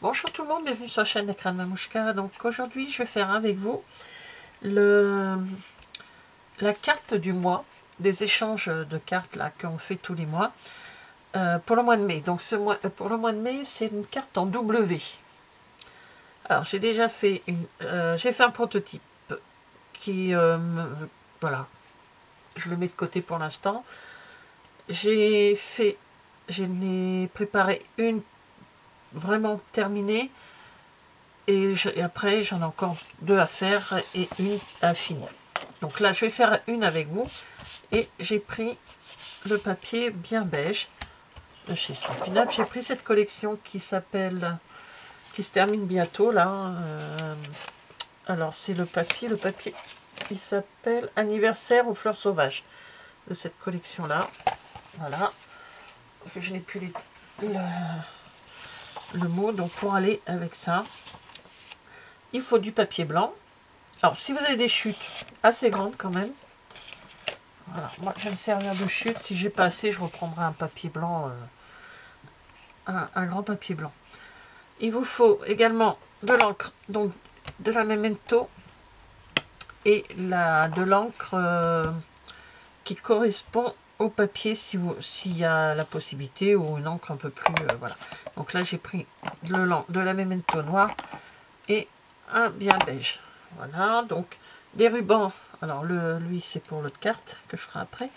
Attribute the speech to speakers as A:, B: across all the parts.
A: Bonjour tout le monde, bienvenue sur la chaîne Écran de Mamouchka. Donc aujourd'hui je vais faire avec vous la carte du mois, des échanges de cartes là qu'on fait tous les mois pour le mois de mai. Donc pour le mois de mai, c'est une carte en W. Alors j'ai déjà fait j'ai fait un prototype qui voilà, je le mets de côté pour l'instant. Je n'ai préparé une vraiment terminée. Et après, j'en ai encore deux à faire et une à finir. Donc là, je vais faire une avec vous. Et j'ai pris le papier bien beige de chez Stampin' Up. J'ai pris cette collection qui se termine bientôt là. Alors c'est le papier il s'appelle Anniversaire aux fleurs sauvages de cette collection là. Voilà. Parce que je n'ai plus le mot. Donc pour aller avec ça, il faut du papier blanc. Alors, si vous avez des chutes assez grandes quand même, voilà, moi je vais me servir de chute. Si j'ai pas assez, je reprendrai un papier blanc, un grand papier blanc. Il vous faut également de l'encre, donc de la Memento et de l'encre qui correspond au papier s'il y a la possibilité, ou une encre un peu plus, voilà. Donc là, j'ai pris de la Memento noire et un bien beige. Voilà, donc des rubans. Alors lui c'est pour l'autre carte que je ferai après.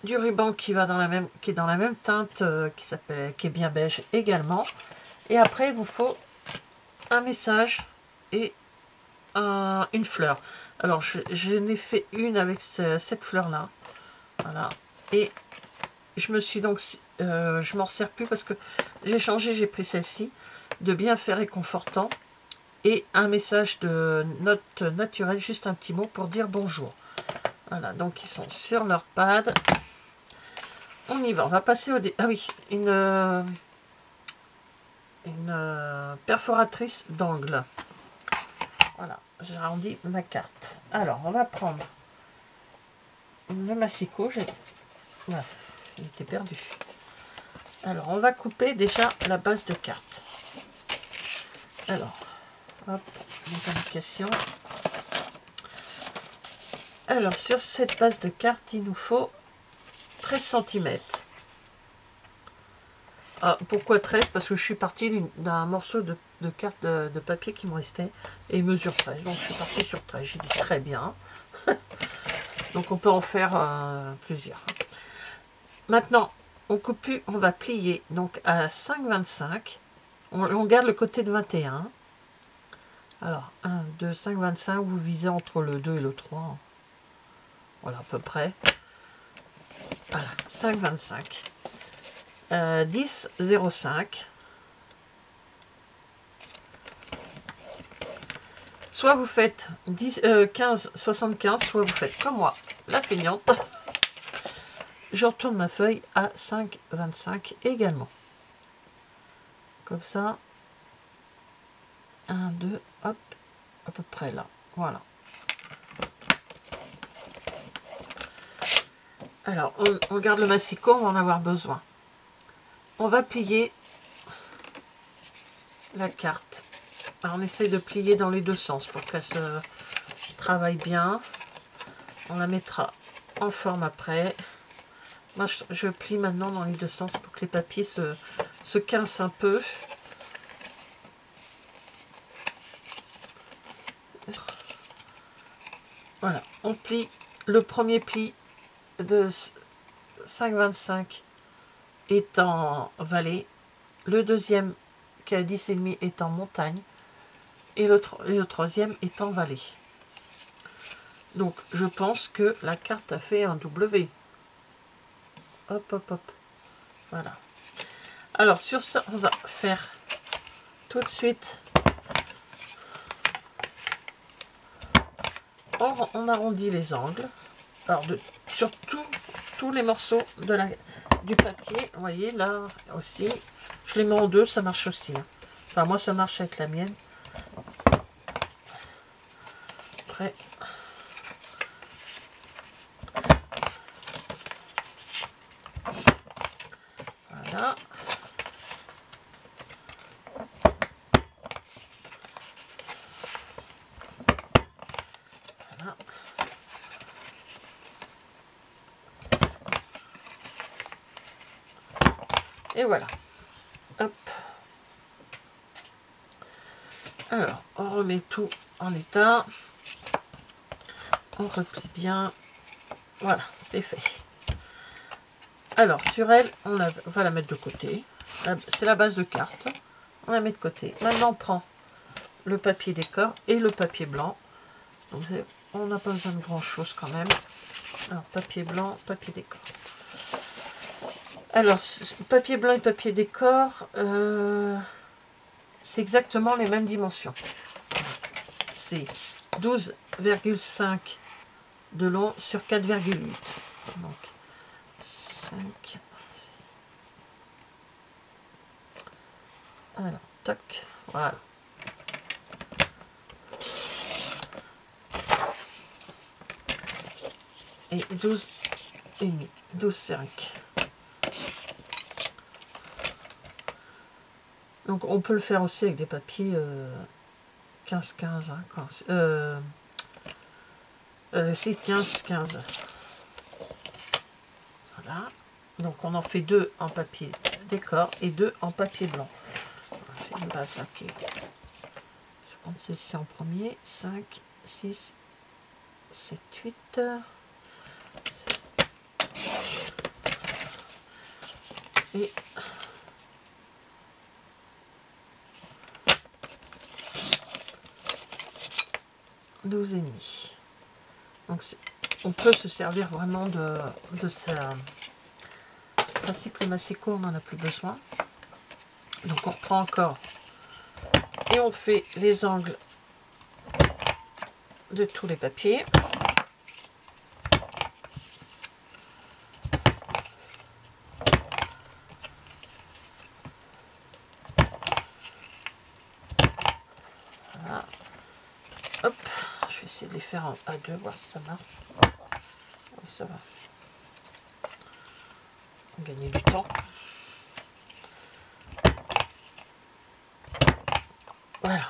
A: Du ruban qui est dans la même teinte, qui est bien beige également. Et après il vous faut un message et une fleur. Alors je n'ai fait une avec cette fleur là. Voilà. Et je me suis donc je m'en sers plus parce que j'ai changé, j'ai pris celle-ci de bien fait réconfortant. Et un message de note naturelle, juste un petit mot pour dire bonjour. Voilà, donc ils sont sur leur pad. On y va, on va passer au... Ah oui, une perforatrice d'angle. Voilà, j'arrondis ma carte. Alors, on va prendre le massicot. Voilà, il était perdu. Alors, on va couper déjà la base de carte. Alors, hop, les indications. Alors, sur cette base de carte, il nous faut 13 cm. Ah, pourquoi 13? Parce que je suis partie d'un morceau de carte de papier qui me restait, et il mesure 13. Donc, je suis partie sur 13. J'ai dit très bien. Donc, on peut en faire plusieurs. Maintenant, on va plier donc à 5,25. On garde le côté de 21. Alors, 1, 2, 5, 25. Vous visez entre le 2 et le 3. Voilà, à peu près. Voilà, 5, 25. 10, 0,5. Soit vous faites 15, 75, soit vous faites comme moi, la feignante. Je retourne ma feuille à 5, 25 également. Comme ça. 1, 2, hop, à peu près là. Voilà. Alors, on garde le massicot, on va en avoir besoin. On va plier la carte. Alors, on essaie de plier dans les deux sens pour qu'elle se travaille bien. On la mettra en forme après. Moi, je plie maintenant dans les deux sens pour que les papiers se quinцent un peu. Voilà, on plie le premier pli de 5,25 est en vallée, le deuxième qui est à 10,5 est en montagne, et le troisième est en vallée. Donc je pense que la carte a fait un W. Hop, hop, hop. Voilà. Alors sur ça, on va faire tout de suite. On arrondit les angles. Alors sur tous les morceaux du papier, vous voyez là aussi, je les mets en deux, ça marche aussi. Hein. Enfin moi ça marche avec la mienne. Après, voilà. Voilà. Et voilà. Hop. Alors, on remet tout en état. On replie bien. Voilà, c'est fait. Alors, sur elle, on va la mettre de côté. C'est la base de carte. On la met de côté. Maintenant, on prend le papier décor et le papier blanc. Donc, on n'a pas besoin de grand chose quand même. Alors, papier blanc, papier décor. Alors, papier blanc et papier décor, c'est exactement les mêmes dimensions. C'est 12,5 de long sur 4,8. Donc, 5. Alors, toc, voilà. Et 12 et demi, 12,5. Donc on peut le faire aussi avec des papiers 15-15. Hein, c'est 15-15. Voilà. Donc on en fait 2 en papier décor et 2 en papier blanc. J'ai une base là qui est... Je vais prendre celle-ci en premier. 5, 6, 7, 8. Et 12 et demi. Donc on peut se servir vraiment de ça. En principe, le massicot, on n'en a plus besoin. Donc on reprend encore et on fait les angles de tous les papiers. Voilà. Hop, je vais essayer de les faire à deux, voir si ça marche. Oui, ça va. On va gagner du temps. Voilà.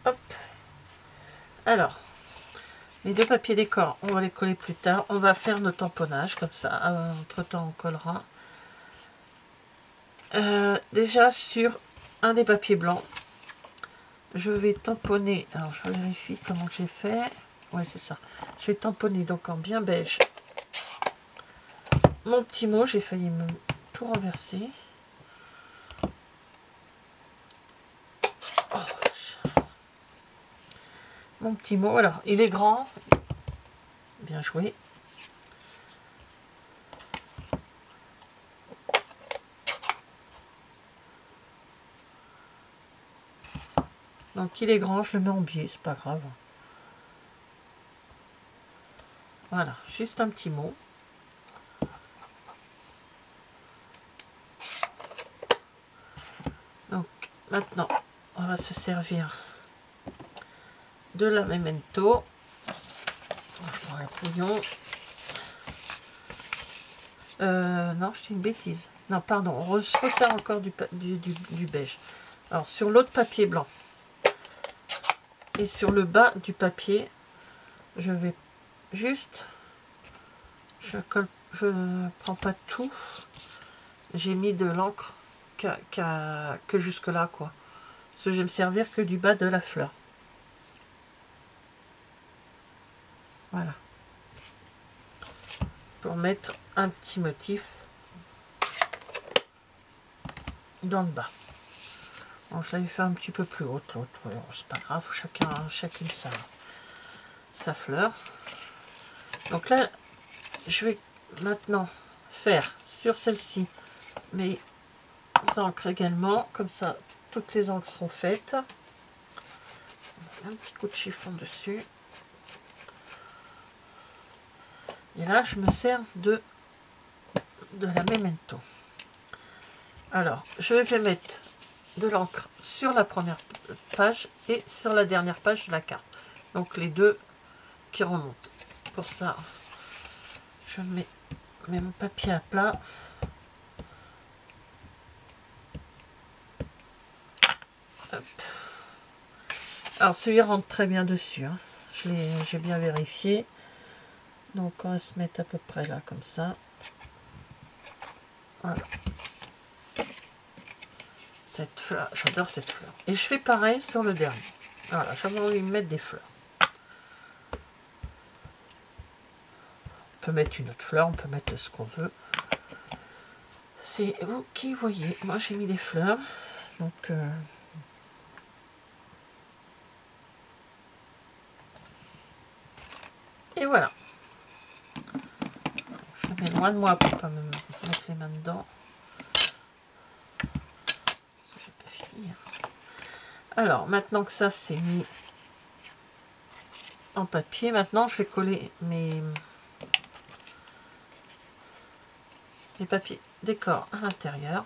A: Hop. Alors, les deux papiers décor, on va les coller plus tard. On va faire nos tamponnages, comme ça. Entre temps, on collera. Déjà, sur un des papiers blancs, je vais tamponner. Alors, je vérifie comment j'ai fait. Ouais, c'est ça. Je vais tamponner donc en bien beige mon petit mot. J'ai failli me tout renverser. Oh, mon petit mot. Alors, il est grand. Bien joué. Donc, il est grand. Je le mets en biais. C'est pas grave. Voilà. Juste un petit mot. Donc, maintenant, on va se servir de la Memento. Je prends un couillon. Non, je dis une bêtise. Non, pardon, on resserre encore du beige. Alors, sur l'autre papier blanc et sur le bas du papier, je vais juste... Je prends pas tout. J'ai mis de l'encre que jusque là, quoi. Parce que je vais me servir que du bas de la fleur. Voilà. Pour mettre un petit motif dans le bas. Bon, je l'avais fait un petit peu plus haute, l'autre. C'est pas grave, chacune sa fleur. Donc là, je vais maintenant faire sur celle-ci mes encres également. Comme ça, toutes les encres seront faites. Un petit coup de chiffon dessus. Et là, je me sers de la Memento. Alors, je vais mettre de l'encre sur la première page et sur la dernière page de la carte. Donc, les deux qui remontent. Pour ça, je mets mon papier à plat. Alors celui-là rentre très bien dessus, hein. J'ai bien vérifié. Donc on va se mettre à peu près là, comme ça. Voilà. Cette fleur, j'adore cette fleur. Et je fais pareil sur le dernier. Voilà, j'avais envie de mettre des fleurs. On peut mettre une autre fleur, on peut mettre ce qu'on veut. C'est vous qui voyez. Moi j'ai mis des fleurs. Donc et voilà. Je mets loin de moi pour pas me mettre les mains dedans. Ça, je peux finir. Alors, maintenant que ça c'est mis en papier, maintenant je vais coller mes papiers décor à l'intérieur.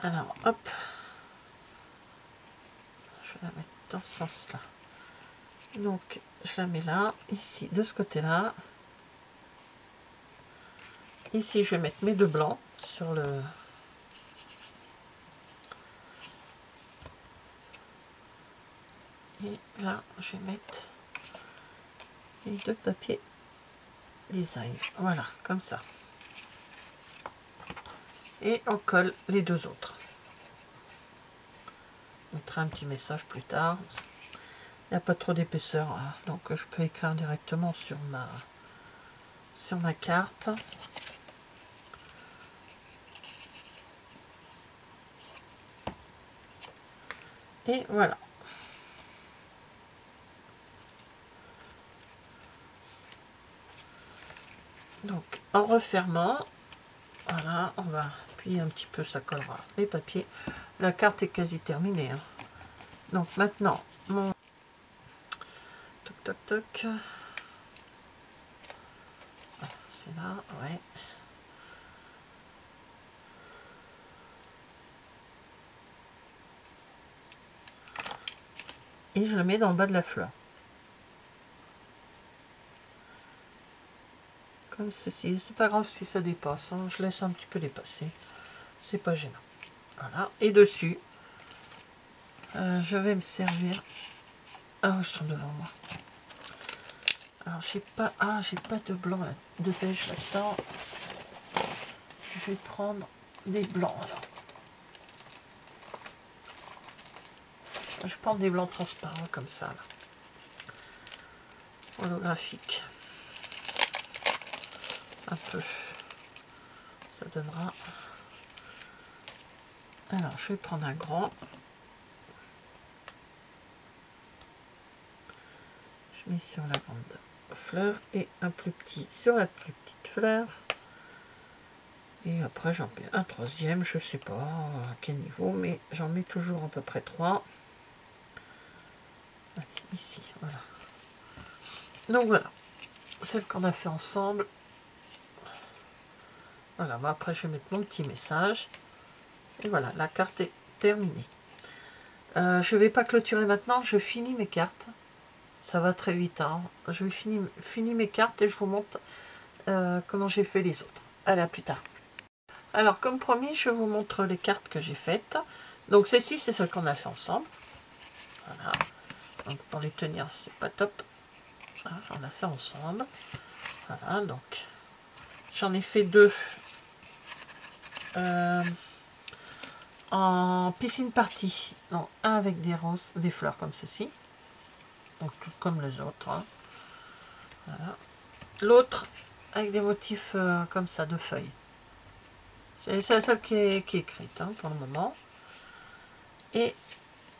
A: Alors, hop. Je vais la mettre dans ce sens-là. Donc, je la mets là, ici, de ce côté-là. Ici, je vais mettre mes deux blancs sur le... Et là, je vais mettre les deux papiers design. Voilà, comme ça. Et on colle les deux autres. Je mettrai un petit message plus tard. Il n'y a pas trop d'épaisseur, hein, donc je peux écrire directement sur ma carte. Et voilà. Donc en refermant, voilà, on va appuyer un petit peu, ça collera les papiers. La carte est quasi terminée, hein. Donc maintenant, mon toc toc toc. Voilà, c'est là, ouais. Et je le mets dans le bas de la fleur. Comme ceci. C'est pas grave si ça dépasse, hein. Je laisse un petit peu dépasser. C'est pas gênant. Voilà. Et dessus, je vais me servir. Ah, ils sont devant moi. Alors j'ai pas de blanc là, de beige là-dedans. Je vais prendre des blancs alors. Je prends des blancs transparents comme ça là. Holographique. Un peu. Ça donnera. Alors je vais prendre un grand. Je mets sur la grande fleur et un plus petit sur la plus petite fleur. Et après j'en mets un troisième, je sais pas à quel niveau, mais j'en mets toujours à peu près 3. Ici, voilà. Donc voilà, celle qu'on a fait ensemble. Voilà, bon, après je vais mettre mon petit message. Et voilà, la carte est terminée. Je ne vais pas clôturer maintenant, je finis mes cartes. Ça va très vite, hein. Je vais finir mes cartes et je vous montre comment j'ai fait les autres. Allez, à plus tard. Alors, comme promis, je vous montre les cartes que j'ai faites. Donc, celle-ci, c'est celle qu'on a fait ensemble. Voilà. Donc, pour les tenir, c'est pas top. Voilà, on a fait ensemble. Voilà, donc, j'en ai fait deux en piscine party. Non, un avec des roses, des fleurs comme ceci. Donc, tout comme les autres. Hein. Voilà. L'autre, avec des motifs comme ça, de feuilles. C'est la seule qui est écrite hein, pour le moment. Et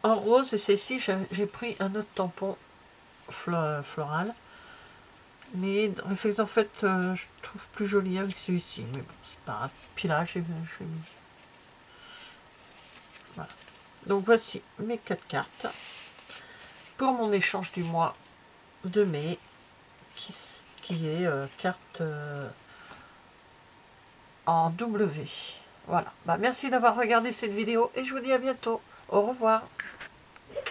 A: en rose, et celle-ci, j'ai pris un autre tampon floral. Mais en fait, je trouve plus joli avec celui-ci. Mais bon, c'est pas grave. Puis là, j'ai mis. Voilà. Donc voici mes 4 cartes pour mon échange du mois de mai, qui est carte en W. Voilà. Bah, merci d'avoir regardé cette vidéo et je vous dis à bientôt. Au revoir.